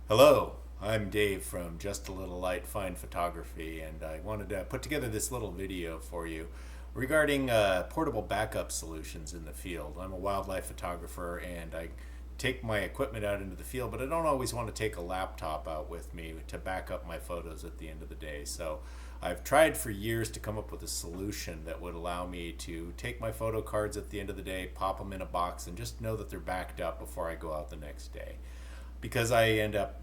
Hello, I'm Dave from Just a Little Light Fine Photography, and I wanted to put together this little video for you regarding portable backup solutions in the field. I'm a wildlife photographer and I take my equipment out into the field, but I don't always want to take a laptop out with me to back up my photos at the end of the day. So I've tried for years to come up with a solution that would allow me to take my photo cards at the end of the day, pop them in a box, and just know that they're backed up before I go out the next day. Because I end up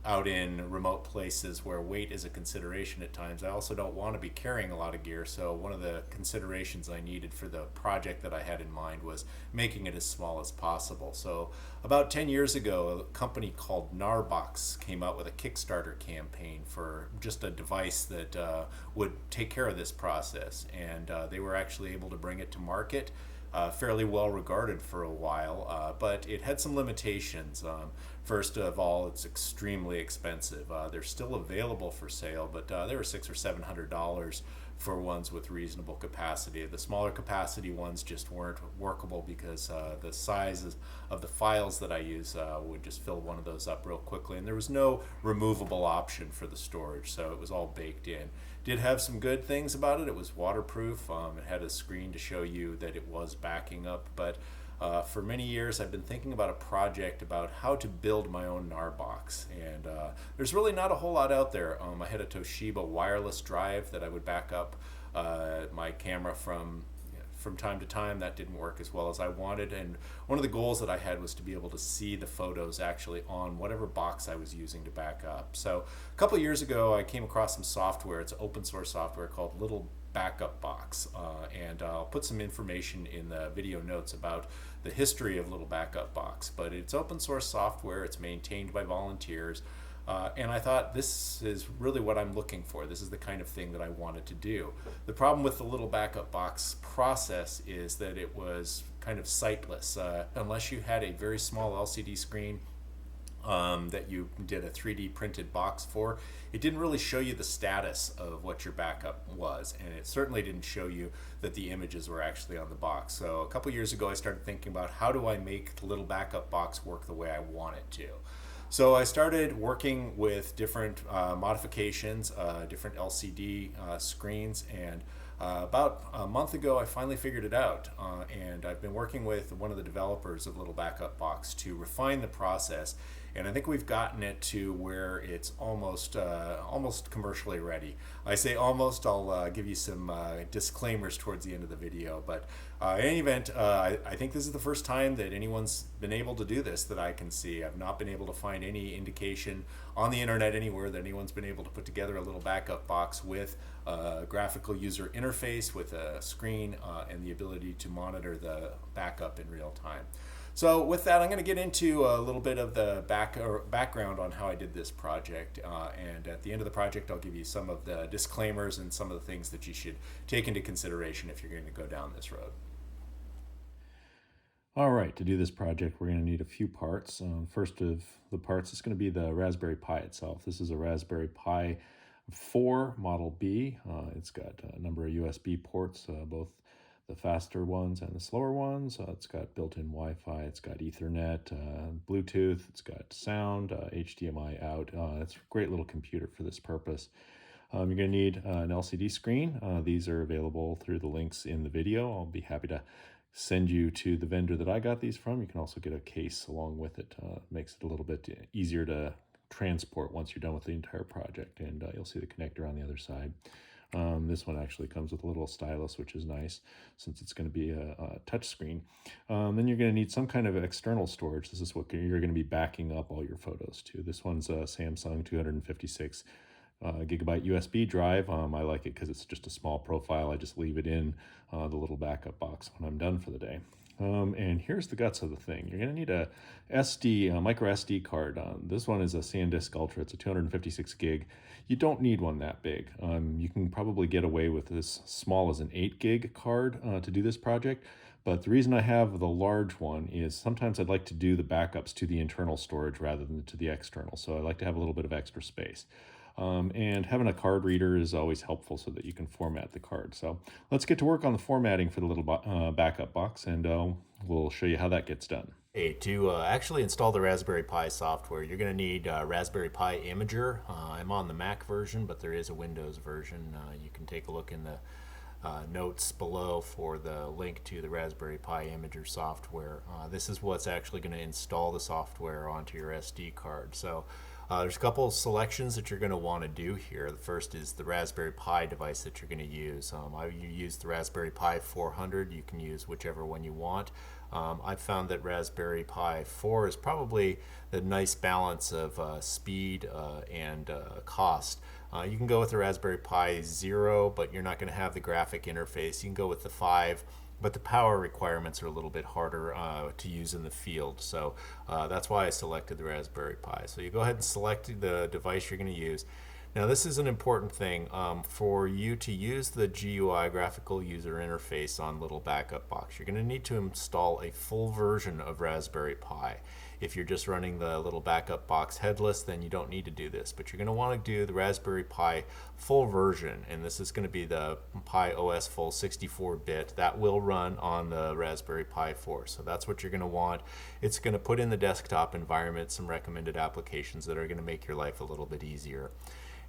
out in remote places where weight is a consideration at times, I also don't want to be carrying a lot of gear. So one of the considerations I needed for the project that I had in mind was making it as small as possible. So about 10 years ago, a company called Gnarbox came out with a Kickstarter campaign for just a device that would take care of this process. And they were actually able to bring it to market. Fairly well regarded for a while, but it had some limitations. First of all, it's extremely expensive. They're still available for sale, but they were $600 or $700 for ones with reasonable capacity. The smaller capacity ones just weren't workable because the sizes of the files that I use would just fill one of those up real quickly, and there was no removable option for the storage, so it was all baked in. Did have some good things about it. It was waterproof. It had a screen to show you that it was backing up, but for many years I've been thinking about a project about how to build my own Gnarbox, and there's really not a whole lot out there. I had a Toshiba wireless drive that I would back up my camera from time to time. That didn't work as well as I wanted, and one of the goals that I had was to be able to see the photos actually on whatever box I was using to back up. So a couple of years ago I came across some software. It's open source software called Backup Box, and I'll put some information in the video notes about the history of Backup Box, but it's open source software. It's maintained by volunteers. And I thought, this is really what I'm looking for. This is the kind of thing that I wanted to do. The problem with the little backup box process is that it was kind of sightless. Unless you had a very small LCD screen that you did a 3D printed box for, it didn't really show you the status of what your backup was, and it certainly didn't show you that the images were actually on the box. So a couple years ago I started thinking about, how do I make the little backup box work the way I want it to? So I started working with different modifications, different LCD screens, and about a month ago I finally figured it out, and I've been working with one of the developers of Little Backup Box to refine the process, and I think we've gotten it to where it's almost commercially ready. I say almost. I'll give you some disclaimers towards the end of the video, but in any event, I think this is the first time that anyone's been able to do this that I can see. I've not been able to find any indication on the internet anywhere that anyone's been able to put together a little backup box with a graphical user interface, with a screen, and the ability to monitor the backup in real time. So with that, I'm going to get into a little bit of the background on how I did this project, and at the end of the project I'll give you some of the disclaimers and some of the things that you should take into consideration if you're going to go down this road. All right, to do this project we're going to need a few parts. First of the parts is going to be the Raspberry Pi itself. This is a Raspberry Pi 4 Model B. It's got a number of USB ports, both the faster ones and the slower ones. It's got built-in Wi-Fi, it's got Ethernet, Bluetooth, it's got sound, HDMI out. It's a great little computer for this purpose. You're going to need an LCD screen. These are available through the links in the video. I'll be happy to send you to the vendor that I got these from. You can also get a case along with it. Makes it a little bit easier to transport once you're done with the entire project, and you'll see the connector on the other side. This one actually comes with a little stylus, which is nice since it's going to be a touch screen. Then you're going to need some kind of external storage. This is what you're going to be backing up all your photos to. This one's a Samsung 256 gigabyte USB drive. I like it because it's just a small profile. I just leave it in the little backup box when I'm done for the day. And here's the guts of the thing. You're going to need a micro SD card. This one is a Sandisk Ultra. It's a 256 gig. You don't need one that big. You can probably get away with as small as an 8 gig card to do this project. But the reason I have the large one is sometimes I'd like to do the backups to the internal storage rather than to the external. So I like to have a little bit of extra space. And having a card reader is always helpful so that you can format the card. So let's get to work on the formatting for the little backup box, and we'll show you how that gets done. Hey, to actually install the Raspberry Pi software, you're going to need Raspberry Pi Imager. I'm on the Mac version, but there is a Windows version. You can take a look in the notes below for the link to the Raspberry Pi Imager software. This is what's actually going to install the software onto your SD card. So there's a couple of selections that you're going to want to do here. The first is the Raspberry Pi device that you're going to use. I use the Raspberry Pi 400. You can use whichever one you want. I've found that Raspberry Pi 4 is probably the nice balance of speed and cost. You can go with the Raspberry Pi 0, but you're not going to have the graphic interface. You can go with the 5, but the power requirements are a little bit harder to use in the field. So that's why I selected the Raspberry Pi. So you go ahead and select the device you're going to use. Now this is an important thing. For you to use the GUI, graphical user interface, on Little Backup Box, you're going to need to install a full version of Raspberry Pi. If you're just running the Little Backup Box headless, then you don't need to do this, but you're going to want to do the Raspberry Pi full version, and this is going to be the Pi OS full 64-bit. That will run on the Raspberry Pi 4, so that's what you're going to want. It's going to put in the desktop environment some recommended applications that are going to make your life a little bit easier.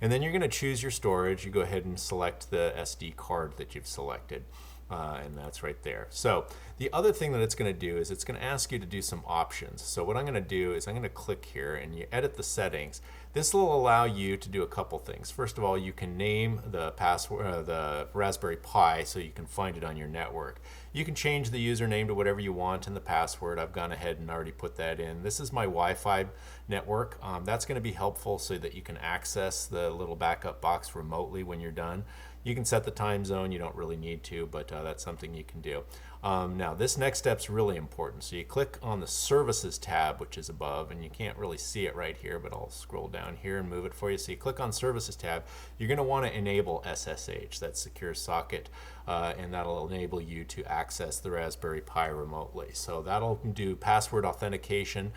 And then you're going to choose your storage. You go ahead and select the SD card that you've selected. And that's right there. So the other thing that it's going to do is it's going to ask you to do some options. So what I'm going to do is I'm going to click here and you edit the settings. This will allow you to do a couple things. First of all, you can name the password, the Raspberry Pi, so you can find it on your network. You can change the username to whatever you want and the password. I've gone ahead and already put that in. This is my Wi-Fi network. That's going to be helpful so that you can access the Little Backup Box remotely when you're done. You can set the time zone. You don't really need to, but that's something you can do. Now, this next step's really important. So you click on the Services tab, which is above, and you can't really see it right here, but I'll scroll down here and move it for you. So you click on Services tab. You're going to want to enable SSH, that's Secure Socket, and that'll enable you to access the Raspberry Pi remotely. So that'll do password authentication.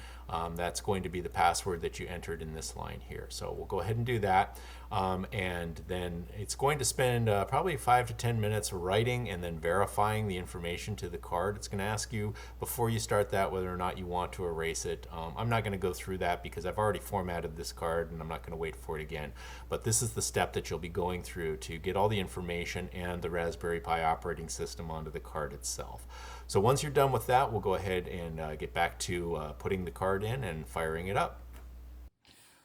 That's going to be the password that you entered in this line here. So we'll go ahead and do that. And then it's going to spend probably 5 to 10 minutes writing and then verifying the information to the card. It's going to ask you before you start that whether or not you want to erase it. I'm not going to go through that because I've already formatted this card and I'm not going to wait for it again. But this is the step that you'll be going through to get all the information and the Raspberry Pi operating system onto the card itself. So once you're done with that, we'll go ahead and get back to putting the card in and firing it up.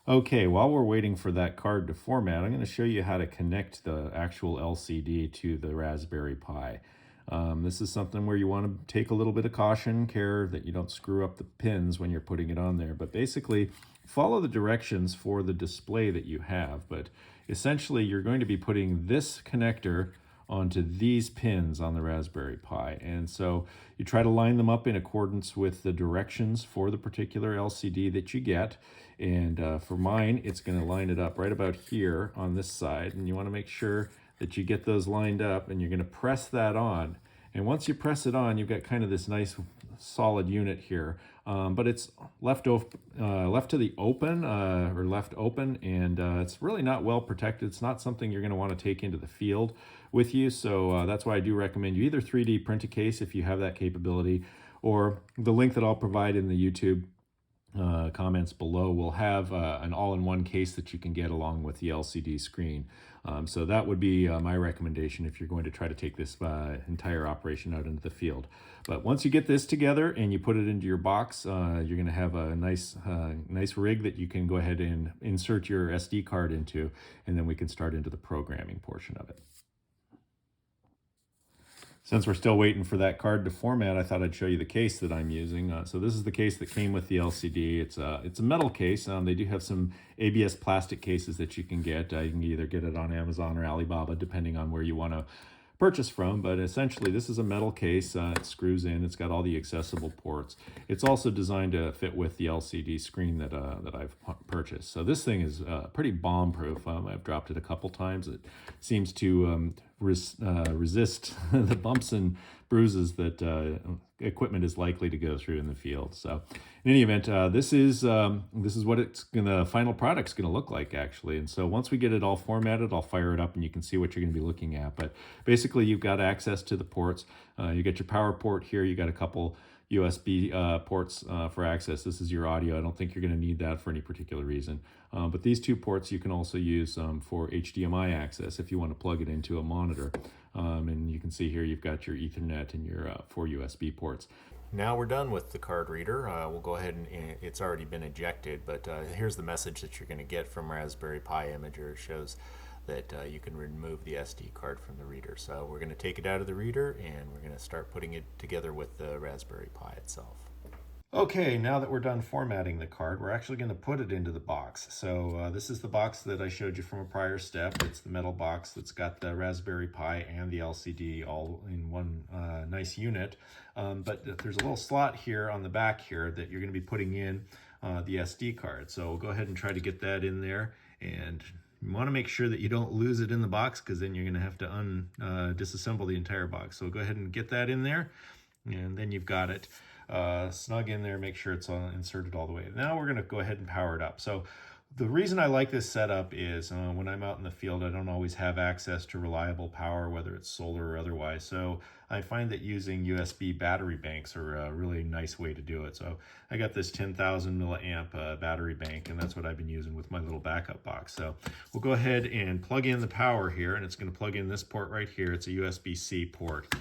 Okay, while we're waiting for that card to format, I'm going to show you how to connect the actual LCD to the Raspberry Pi. This is something where you want to take a little bit of caution, care that you don't screw up the pins when you're putting it on there. But basically, follow the directions for the display that you have. But essentially, you're going to be putting this connector onto these pins on the Raspberry Pi. And so you try to line them up in accordance with the directions for the particular LCD that you get. And for mine, it's going to line it up right about here on this side. And you want to make sure that you get those lined up, and you're going to press that on. And once you press it on, you've got kind of this nice solid unit here. But it's left to the open, or left open, and it's really not well protected. It's not something you're going to want to take into the field with you. So that's why I do recommend you either 3D print a case if you have that capability, or the link that I'll provide in the YouTube comments below will have an all-in-one case that you can get along with the LCD screen. So that would be my recommendation if you're going to try to take this entire operation out into the field. But once you get this together and you put it into your box, you're going to have a nice rig that you can go ahead and insert your SD card into, and then we can start into the programming portion of it. Since we're still waiting for that card to format, I thought I'd show you the case that I'm using. So this is the case that came with the LCD. It's a metal case. They do have some ABS plastic cases that you can get. You can either get it on Amazon or Alibaba, depending on where you want to purchase from. But essentially, this is a metal case. It screws in. It's got all the accessible ports. It's also designed to fit with the LCD screen that I've purchased. So this thing is pretty bomb-proof. I've dropped it a couple times. It seems to resist the bumps and bruises that equipment is likely to go through in the field. So in any event, this is what the final product's gonna look like, actually. And so once we get it all formatted, I'll fire it up and you can see what you're gonna be looking at. But basically, you've got access to the ports. You get your power port here. You got a couple USB ports for access. This is your audio. I don't think you're going to need that for any particular reason. But these two ports you can also use for HDMI access if you want to plug it into a monitor. And you can see here you've got your Ethernet and your 4 USB ports. Now we're done with the card reader. We'll go ahead and it's already been ejected, but here's the message that you're going to get from Raspberry Pi Imager. It shows that you can remove the SD card from the reader. So we're going to take it out of the reader and we're going to start putting it together with the Raspberry Pi itself. Okay, now that we're done formatting the card, we're actually going to put it into the box. So this is the box that I showed you from a prior step. It's the metal box that's got the Raspberry Pi and the LCD all in one nice unit. But there's a little slot here on the back here that you're going to be putting in the SD card. So we'll go ahead and try to get that in there. And you want to make sure that you don't lose it in the box, because then you're going to have to disassemble the entire box. So go ahead and get that in there, and then you've got it snug in there. Make sure it's inserted all the way. Now we're going to go ahead and power it up. So the reason I like this setup is when I'm out in the field, I don't always have access to reliable power, whether it's solar or otherwise. So I find that using USB battery banks are a really nice way to do it. So I got this 10,000 milliamp battery bank, and that's what I've been using with my little backup box. So we'll go ahead and plug in the power here, and it's going to plug in this port right here. It's a USB-C port.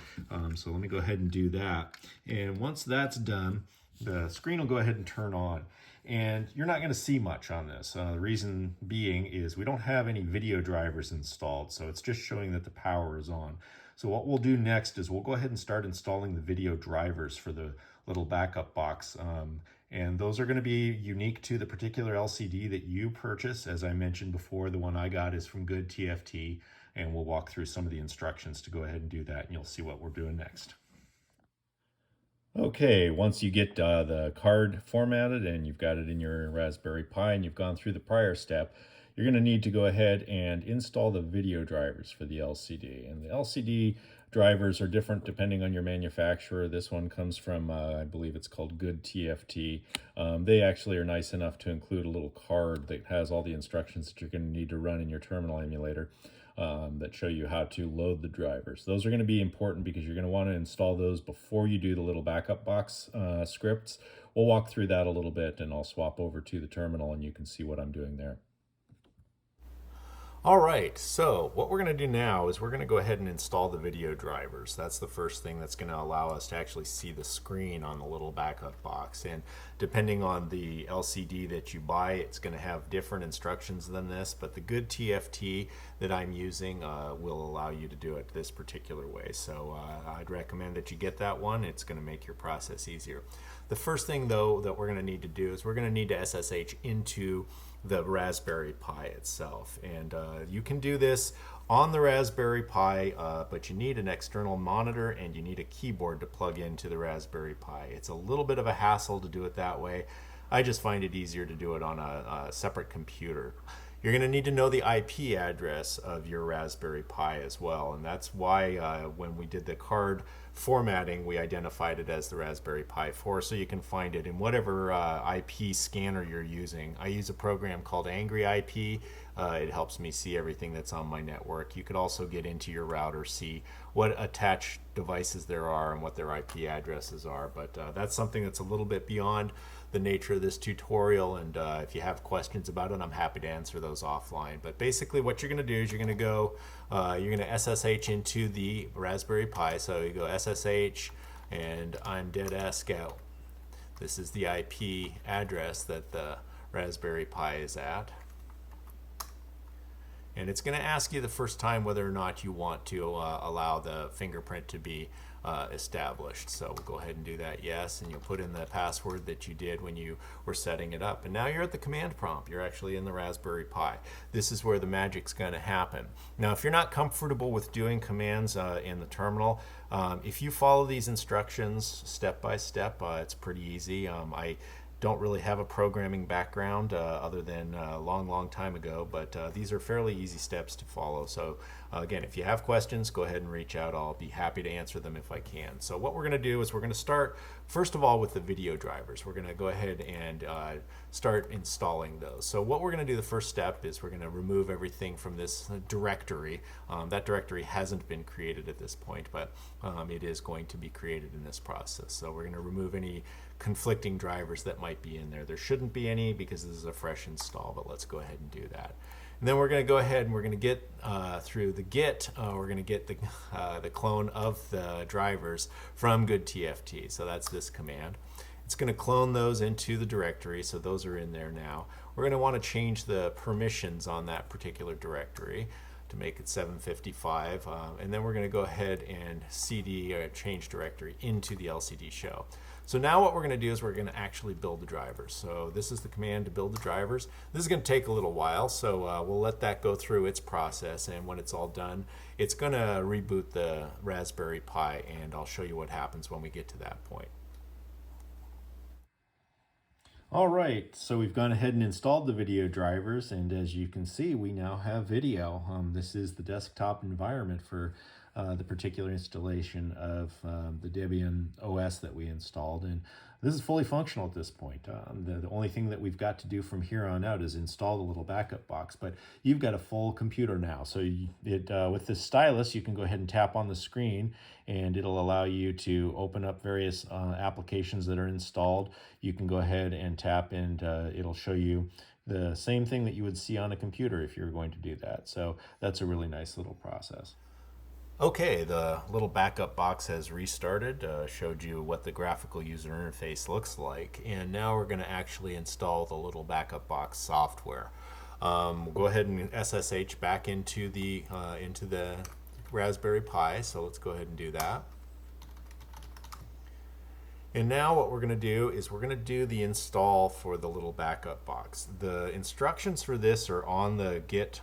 So let me go ahead and do that. And once that's done, the screen will go ahead and turn on. And you're not going to see much on this. The reason being is we don't have any video drivers installed, so it's just showing that the power is on. So what we'll do next is we'll go ahead and start installing the video drivers for the little backup box. And those are going to be unique to the particular LCD that you purchase. As I mentioned before, the one I got is from Good TFT, and we'll walk through some of the instructions to go ahead and do that, and you'll see what we're doing next. Okay, once you get the card formatted and you've got it in your Raspberry Pi and you've gone through the prior step, you're going to need to go ahead and install the video drivers for the LCD. And the LCD drivers are different depending on your manufacturer. This one comes from, I believe it's called Good TFT. They actually are nice enough to include a little card that has all the instructions that you're going to need to run in your terminal emulator. That show you how to load the drivers. Those are going to be important because you're going to want to install those before you do the little backup box scripts. We'll walk through that a little bit, and I'll swap over to the terminal and you can see what I'm doing there. All right, so what we're going to do now is we're going to go ahead and install the video drivers. That's the first thing that's going to allow us to actually see the screen on the little backup box. And depending on the LCD that you buy, it's going to have different instructions than this, but the Good TFT that I'm using will allow you to do it this particular way. So I'd recommend that you get that one. It's going to make your process easier. The first thing, though, that we're going to need to do is we're going to need to SSH into the Raspberry Pi itself. And you can do this on the Raspberry Pi, but you need an external monitor and you need a keyboard to plug into the Raspberry Pi. It's a little bit of a hassle to do it that way. I just find it easier to do it on a separate computer. You're going to need to know the IP address of your Raspberry Pi as well, and that's why when we did the card formatting, we identified it as the Raspberry Pi 4, so you can find it in whatever IP scanner you're using. I use a program called Angry IP. It helps me see everything that's on my network. You could also get into your router, see what attached devices there are and what their IP addresses are, but that's something that's a little bit beyond the nature of this tutorial, and if you have questions about it, I'm happy to answer those offline. But basically what you're going to do is you're going to go, you're going to SSH into the Raspberry Pi. So you go SSH and I'm dead ass go. This is the IP address that the Raspberry Pi is at. And it's going to ask you the first time whether or not you want to allow the fingerprint to be established. So we'll go ahead and do that, yes, and you'll put in the password that you did when you were setting it up. And now you're at the command prompt. You're actually in the Raspberry Pi. This is where the magic's going to happen. Now, if you're not comfortable with doing commands in the terminal, if you follow these instructions step by step, it's pretty easy. I don't really have a programming background other than a long time ago, but these are fairly easy steps to follow. So again, if you have questions, go ahead and reach out. I'll be happy to answer them if I can. So what we're going to do is we're going to start first of all with the video drivers. We're going to go ahead and start installing those. So what we're going to do, the first step, is we're going to remove everything from this directory. That directory hasn't been created at this point, but it is going to be created in this process. So we're going to remove any conflicting drivers that might be in there. There shouldn't be any because this is a fresh install, but let's go ahead and do that. And then we're going to go ahead and we're going to get through the git, we're going to get the clone of the drivers from goodtft. So that's this command. It's going to clone those into the directory, so those are in there now. We're going to want to change the permissions on that particular directory to make it 755, and then we're going to go ahead and cd or change directory into the LCD show. So now what we're going to do is we're going to actually build the drivers. So this is the command to build the drivers. This is going to take a little while, so we'll let that go through its process, and when it's all done, it's going to reboot the Raspberry Pi, and I'll show you what happens when we get to that point. All right, so we've gone ahead and installed the video drivers, and as you can see, we now have video. This is the desktop environment for the particular installation of the Debian OS that we installed, and this is fully functional at this point. The only thing that we've got to do from here on out is install the little backup box, but you've got a full computer now. So with this stylus, you can go ahead and tap on the screen, and it'll allow you to open up various applications that are installed. You can go ahead and tap, and it'll show you the same thing that you would see on a computer if you were going to do that. So that's a really nice little process. Okay, the little backup box has restarted, showed you what the graphical user interface looks like, and now we're going to actually install the little backup box software. We'll go ahead and SSH back into the Raspberry Pi, so let's go ahead and do that. And now what we're going to do is we're going to do the install for the little backup box. The instructions for this are on the Git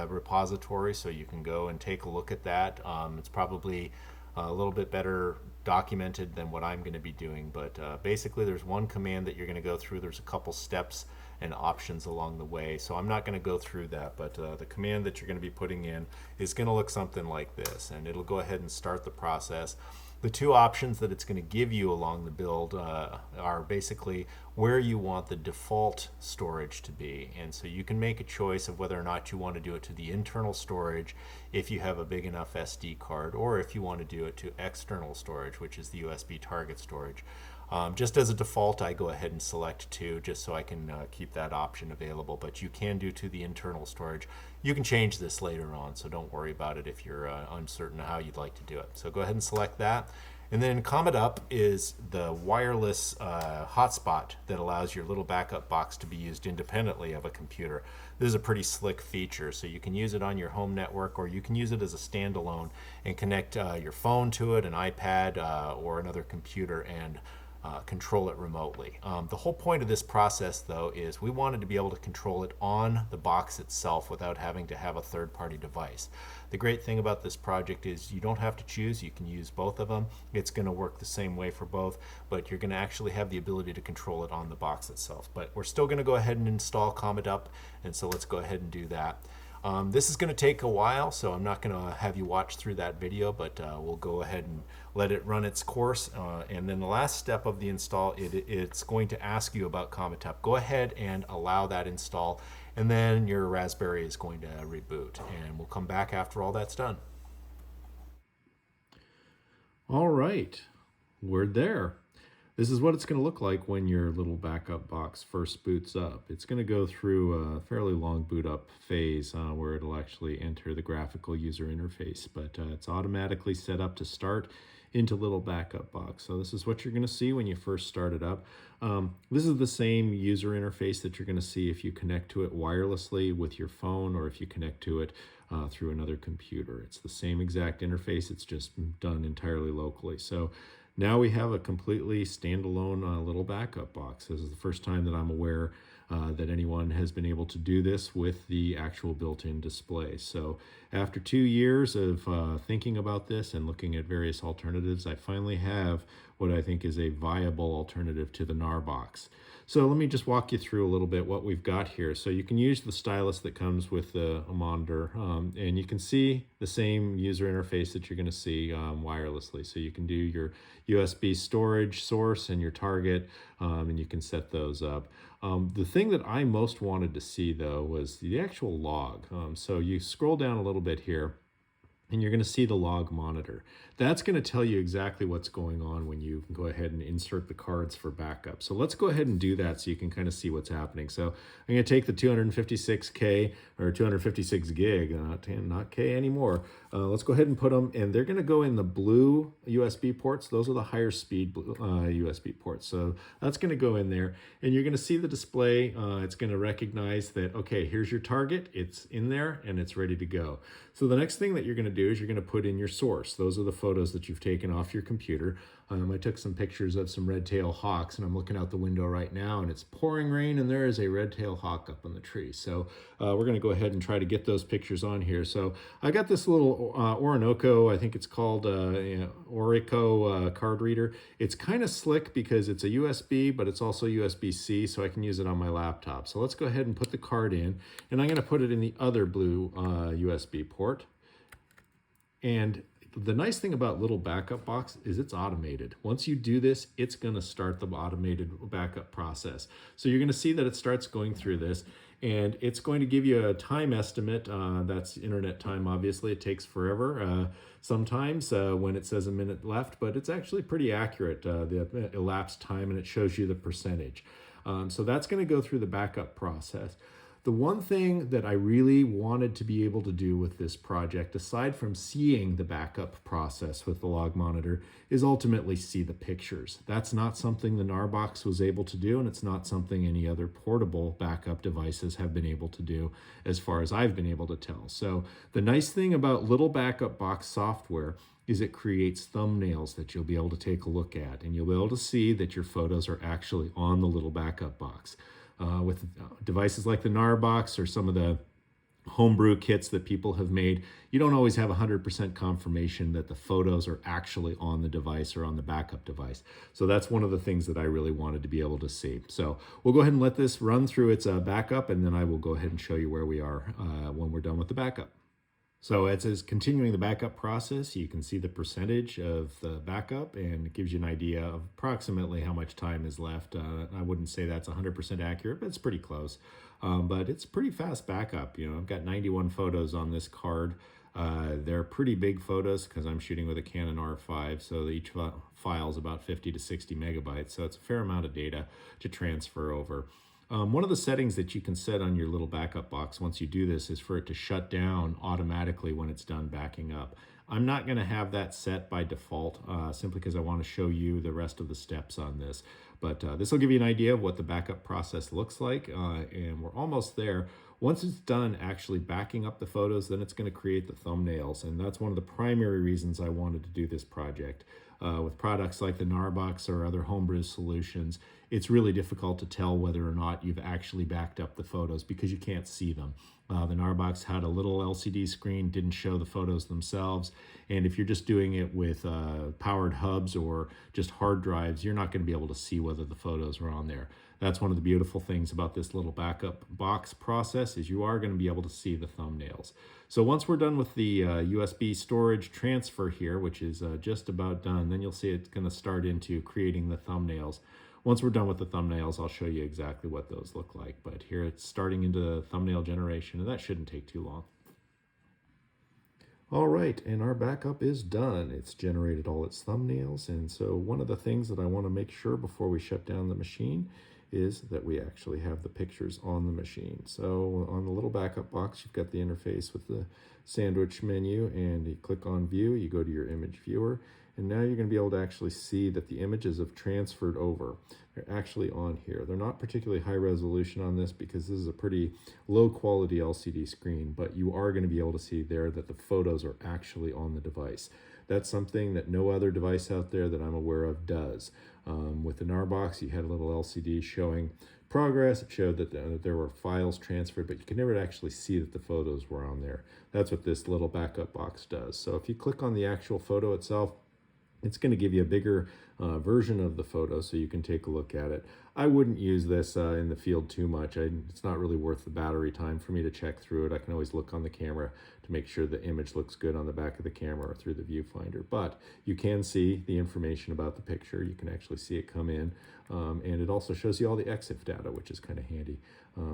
repository, so you can go and take a look at that. It's probably a little bit better documented than what I'm going to be doing, but basically there's one command that you're going to go through. There's a couple steps and options along the way, so I'm not going to go through that, but the command that you're going to be putting in is going to look something like this, and it'll go ahead and start the process. The two options that it's going to give you along the build are basically where you want the default storage to be. And so you can make a choice of whether or not you want to do it to the internal storage if you have a big enough SD card, or if you want to do it to external storage, which is the USB target storage. Just as a default, I go ahead and select 2 just so I can keep that option available, but you can do to the internal storage. You can change this later on, so don't worry about it if you're uncertain how you'd like to do it. So go ahead and select that. And then Comet Up is the wireless hotspot that allows your little backup box to be used independently of a computer. This is a pretty slick feature, so you can use it on your home network, or you can use it as a standalone and connect your phone to it, an iPad, or another computer, and control it remotely. The whole point of this process, though, is we wanted to be able to control it on the box itself without having to have a third-party device. The great thing about this project is you don't have to choose. You can use both of them. It's going to work the same way for both, but you're going to actually have the ability to control it on the box itself. But we're still going to go ahead and install Comet Up, and so let's go ahead and do that. This is going to take a while, so I'm not going to have you watch through that video, but we'll go ahead and let it run its course. And then the last step of the install, it's going to ask you about Comet Up. Go ahead and allow that install, and then your Raspberry is going to reboot, and we'll come back after all that's done. All right, we're there. This is what it's going to look like when your little backup box first boots up. It's going to go through a fairly long boot up phase where it'll actually enter the graphical user interface, but it's automatically set up to start into little backup box. So this is what you're going to see when you first start it up. This is the same user interface that you're going to see if you connect to it wirelessly with your phone, or if you connect to it through another computer. It's the same exact interface, it's just done entirely locally. So now we have a completely standalone little backup box. This is the first time that I'm aware that anyone has been able to do this with the actual built-in display. So after 2 years of thinking about this and looking at various alternatives, I finally have what I think is a viable alternative to the Gnarbox. So let me just walk you through a little bit what we've got here. So you can use the stylus that comes with a monitor, and you can see the same user interface that you're going to see wirelessly. So you can do your USB storage source and your target, and you can set those up. The thing that I most wanted to see, though, was the actual log. So you scroll down a little bit here, and you're going to see the log monitor. That's going to tell you exactly what's going on when you go ahead and insert the cards for backup. So let's go ahead and do that so you can kind of see what's happening. So I'm going to take the 256K or 256 gig, not K anymore. Let's go ahead and put them, and they're going to go in the blue USB ports. Those are the higher speed USB ports. So that's going to go in there, and you're going to see the display. It's going to recognize that, okay, here's your target. It's in there, and it's ready to go. So the next thing that you're going to do is you're going to put in your source. Those are the photos that you've taken off your computer. I took some pictures of some red-tailed hawks, and I'm looking out the window right now, and it's pouring rain, and there is a red-tailed hawk up on the tree. So we're going to go ahead and try to get those pictures on here. So I got this little Orinoco, I think it's called Orico card reader. It's kind of slick because it's a USB, but it's also USB-C, so I can use it on my laptop. So let's go ahead and put the card in, and I'm going to put it in the other blue USB port. And the nice thing about Little Backup Box is it's automated. Once you do this, it's going to start the automated backup process. So you're going to see that it starts going through this, and it's going to give you a time estimate. That's internet time, obviously. It takes forever sometimes when it says a minute left, but it's actually pretty accurate, the elapsed time, and it shows you the percentage. So that's going to go through the backup process. The one thing that I really wanted to be able to do with this project, aside from seeing the backup process with the log monitor, is ultimately see the pictures. That's not something the Gnarbox was able to do, and it's not something any other portable backup devices have been able to do, as far as I've been able to tell. So the nice thing about Little Backup Box software is it creates thumbnails that you'll be able to take a look at, and you'll be able to see that your photos are actually on the Little Backup Box. With devices like the Gnarbox or some of the homebrew kits that people have made, you don't always have 100% confirmation that the photos are actually on the device or on the backup device. So that's one of the things that I really wanted to be able to see. So we'll go ahead and let this run through its backup, and then I will go ahead and show you where we are when we're done with the backup. So as it's continuing the backup process, you can see the percentage of the backup, and it gives you an idea of approximately how much time is left. I wouldn't say that's 100% accurate, but it's pretty close. But it's pretty fast backup. You know, I've got 91 photos on this card. They're pretty big photos because I'm shooting with a Canon R5, so each file is about 50 to 60 megabytes. So it's a fair amount of data to transfer over. One of the settings that you can set on your Little Backup Box once you do this is for it to shut down automatically when it's done backing up. I'm not going to have that set by default simply because I want to show you the rest of the steps on this. But this will give you an idea of what the backup process looks like, and we're almost there. Once it's done actually backing up the photos, then it's going to create the thumbnails, and that's one of the primary reasons I wanted to do this project. With products like the Gnarbox or other homebrew solutions, it's really difficult to tell whether or not you've actually backed up the photos because you can't see them. The Gnarbox had a little LCD screen, didn't show the photos themselves, and if you're just doing it with powered hubs or just hard drives, you're not going to be able to see whether the photos are on there. That's one of the beautiful things about this Little Backup Box process is you are going to be able to see the thumbnails. So once we're done with the USB storage transfer here, which is just about done, then you'll see it's going to start into creating the thumbnails. Once we're done with the thumbnails, I'll show you exactly what those look like. But here it's starting into thumbnail generation, and that shouldn't take too long. All right, and our backup is done. It's generated all its thumbnails, and so one of the things that I want to make sure before we shut down the machine is that we actually have the pictures on the machine. So on the Little Backup Box, you've got the interface with the sandwich menu, and you click on View, you go to your image viewer, and now you're going to be able to actually see that the images have transferred over. They're actually on here. They're not particularly high resolution on this because this is a pretty low quality LCD screen, but you are going to be able to see there that the photos are actually on the device. That's something that no other device out there that I'm aware of does. With the Gnarbox, you had a little LCD showing progress. It showed that there were files transferred, but you could never actually see that the photos were on there. That's what this little backup box does. So if you click on the actual photo itself, it's going to give you a bigger version of the photo so you can take a look at it. I wouldn't use this in the field too much. It's not really worth the battery time for me to check through it. I can always look on the camera to make sure the image looks good on the back of the camera or through the viewfinder. But you can see the information about the picture. You can actually see it come in. And it also shows you all the EXIF data, which is kind of handy.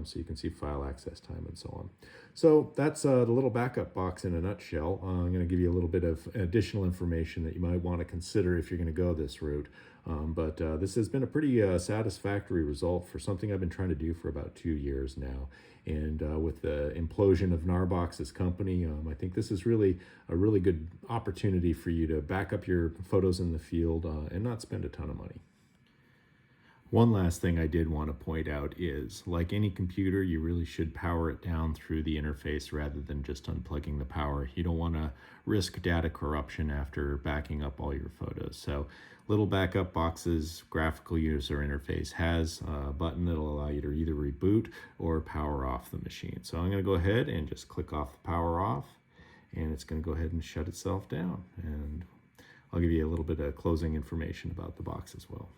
So you can see file access time and so on. So that's the little backup box in a nutshell. I'm going to give you a little bit of additional information that you might want to consider if you're going to go this route. But this has been a pretty satisfactory result for something I've been trying to do for about 2 years now. And with the implosion of Gnarbox's company, I think this is really a really good opportunity for you to back up your photos in the field and not spend a ton of money. One last thing I did want to point out is, like any computer, you really should power it down through the interface rather than just unplugging the power. You don't want to risk data corruption after backing up all your photos. So little backup box's graphical user interface has a button that'll allow you to either reboot or power off the machine. So I'm going to go ahead and just click off the power off, and it's going to go ahead and shut itself down. And I'll give you a little bit of closing information about the box as well.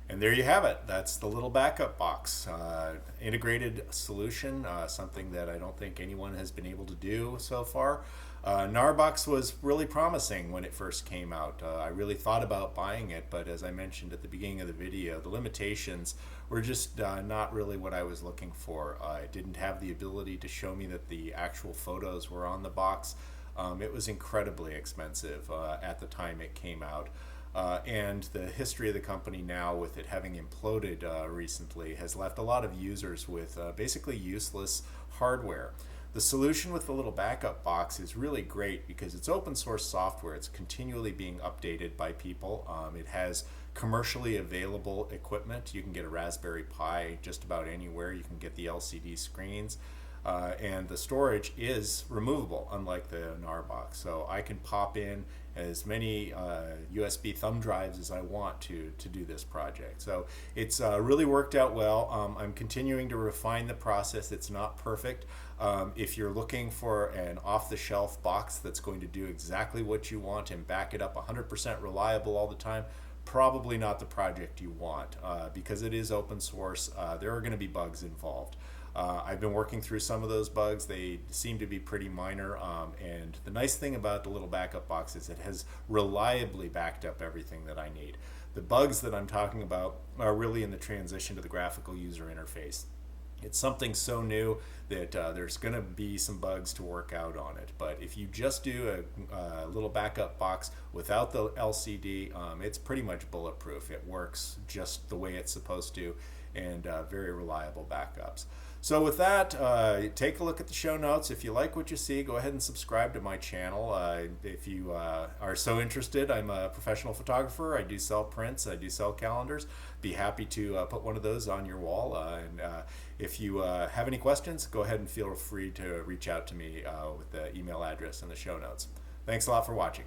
And there you have it. That's the little backup box. Integrated solution, something that I don't think anyone has been able to do so far. Gnarbox was really promising when it first came out. I really thought about buying it, but as I mentioned at the beginning of the video, the limitations were just not really what I was looking for. It didn't have the ability to show me that the actual photos were on the box. It was incredibly expensive at the time it came out. And the history of the company now, with it having imploded recently, has left a lot of users with basically useless hardware. The solution with the little backup box is really great because it's open source software. It's continually being updated by people. It has commercially available equipment. You can get a Raspberry Pi just about anywhere. You can get the LCD screens. And the storage is removable, unlike the Gnarbox. So I can pop in as many USB thumb drives as I want to do this project. So it's really worked out well. I'm continuing to refine the process. It's not perfect. If you're looking for an off-the-shelf box that's going to do exactly what you want and back it up 100% reliable all the time, probably not the project you want because it is open source. There are going to be bugs involved. I've been working through some of those bugs. They seem to be pretty minor, and the nice thing about the little backup box is it has reliably backed up everything that I need. The bugs that I'm talking about are really in the transition to the graphical user interface. It's something so new that there's going to be some bugs to work out on it. But if you just do a little backup box without the LCD, it's pretty much bulletproof. It works just the way it's supposed to, and very reliable backups. So with that, take a look at the show notes. If you like what you see, go ahead and subscribe to my channel. If you are so interested, I'm a professional photographer. I do sell prints. I do sell calendars. Be happy to put one of those on your wall. And if you have any questions, go ahead and feel free to reach out to me with the email address in the show notes. Thanks a lot for watching.